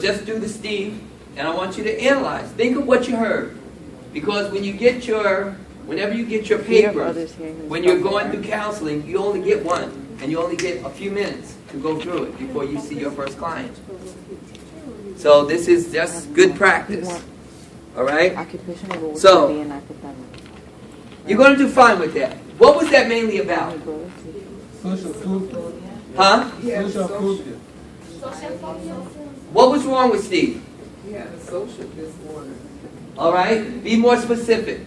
Just do the Steve, and I want you to analyze. Think of what you heard. Because when you get your, whenever you get your papers, when you're going through counseling, you only get one, and you only get a few minutes to go through it before you see your first client. So this is just good practice. All right? So, you're going to do fine with that. What was that mainly about? Social food. Huh? Social food. What was wrong with Steve? He had a social disorder. All right? Be more specific.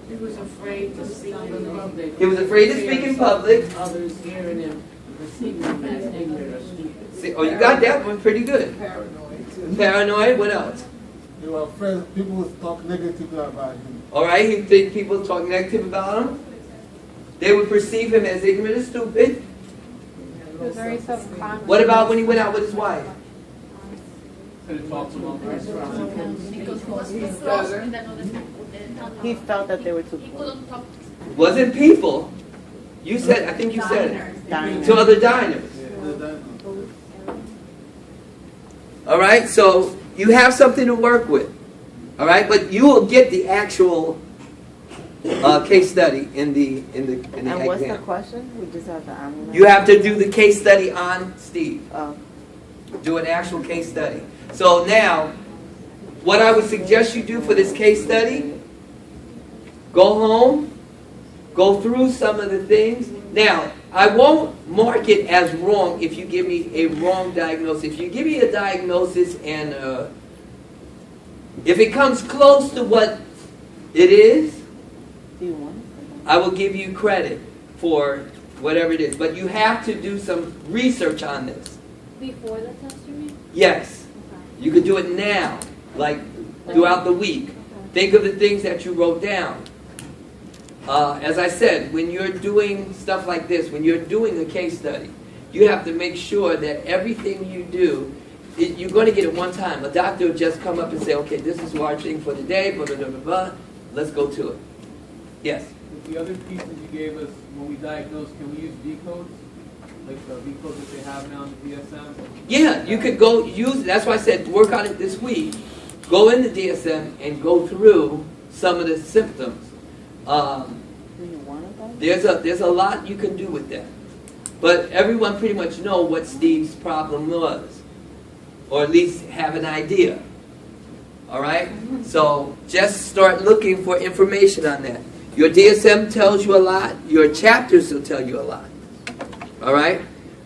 He was afraid to speak in public. He was afraid to speak in public. Others hearing him receiving him as ignorant or stupid. See, oh, you got that one pretty good. Paranoid too. Paranoid. What else? They were afraid people would talk negatively about him. All right. He think people talk negative about him. They would perceive him as ignorant and stupid. He was very self-conscious. What about when he went out with his wife? He felt that they were too close. Wasn't people. You said, I think you said it. Diners. To other diners. All right. So you have something to work with. All right. But you will get the actual case study in the And what's the exam. question? We just have to analyze. You have to do the case study on Steve. Oh. Do an actual case study. So now, what I would suggest you do for this case study, go home, go through some of the things. Now, I won't mark it as wrong if you give me a wrong diagnosis. If you give me a diagnosis and if it comes close to what it is, Do you want it? I will give you credit for whatever it is. But you have to do some research on this. Before the test, you mean? Yes. You could do it now, like throughout the week. Think of the things that you wrote down. As I said, when you're doing stuff like this, when you're doing a case study, you have to make sure that everything you do, you're going to get it one time. A doctor will just come up and say, okay, this is our thing for the day, blah, blah, blah, blah, blah. Let's go to it. Yes? With the other pieces you gave us when we diagnosed, can we use V codes? Like the V codes that they have now in the DSM? Yeah, you could go use, that's why I said work on it this week. Go in the DSM and go through some of the symptoms. Do you want it though? There's a lot you can do with that. But everyone pretty much know what Steve's problem was. Or at least have an idea. Alright? So just start looking for information on that. Your DSM tells you a lot. Your chapters will tell you a lot. Alright?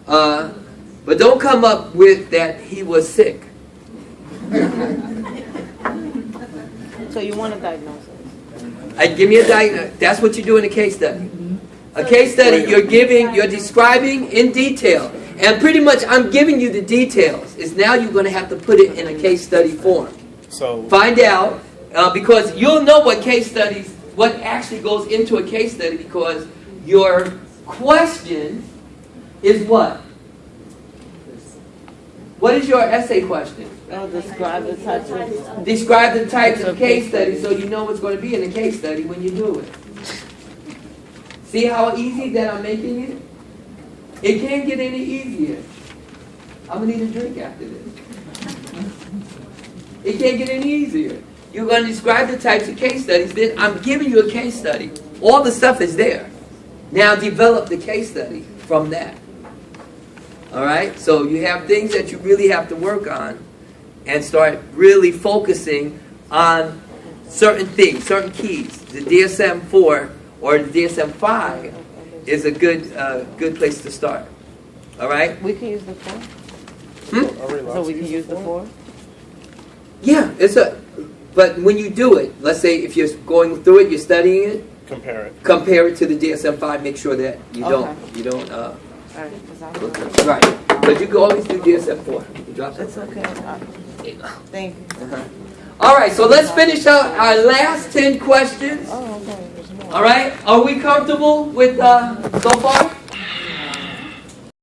But don't come up with that he was sick. So you want a diagnosis? Give me a diagnosis. That's what you do in a case study. A case study, you're describing in detail. And pretty much I'm giving you the details. It's now you're going to have to put it in a case study form. So find out, because you'll know what case studies, what actually goes into a case study, because your question is what? What is your essay question? Describe the types of... Describe the types of case studies so you know what's going to be in the case study when you do it. See how easy that I'm making it? It can't get any easier. I'm going to need a drink after this. It can't get any easier. You're going to describe the types of case studies. Then I'm giving you a case study. All the stuff is there. Now develop the case study from that. All right? So you have things that you really have to work on and start really focusing on certain things, certain keys. The DSM-4 or the DSM-5 is a good place to start. All right? We can use the 4? So we can use the 4? Yeah, but when you do it, let's say if you're going through it, you're studying it, compare it to the DSM-5, make sure that you don't, right. But you can always do DSM-4. You drop That's okay. Thank you. All right, so let's finish out our last 10 questions. Oh, okay. There's more. All right, are we comfortable with so far?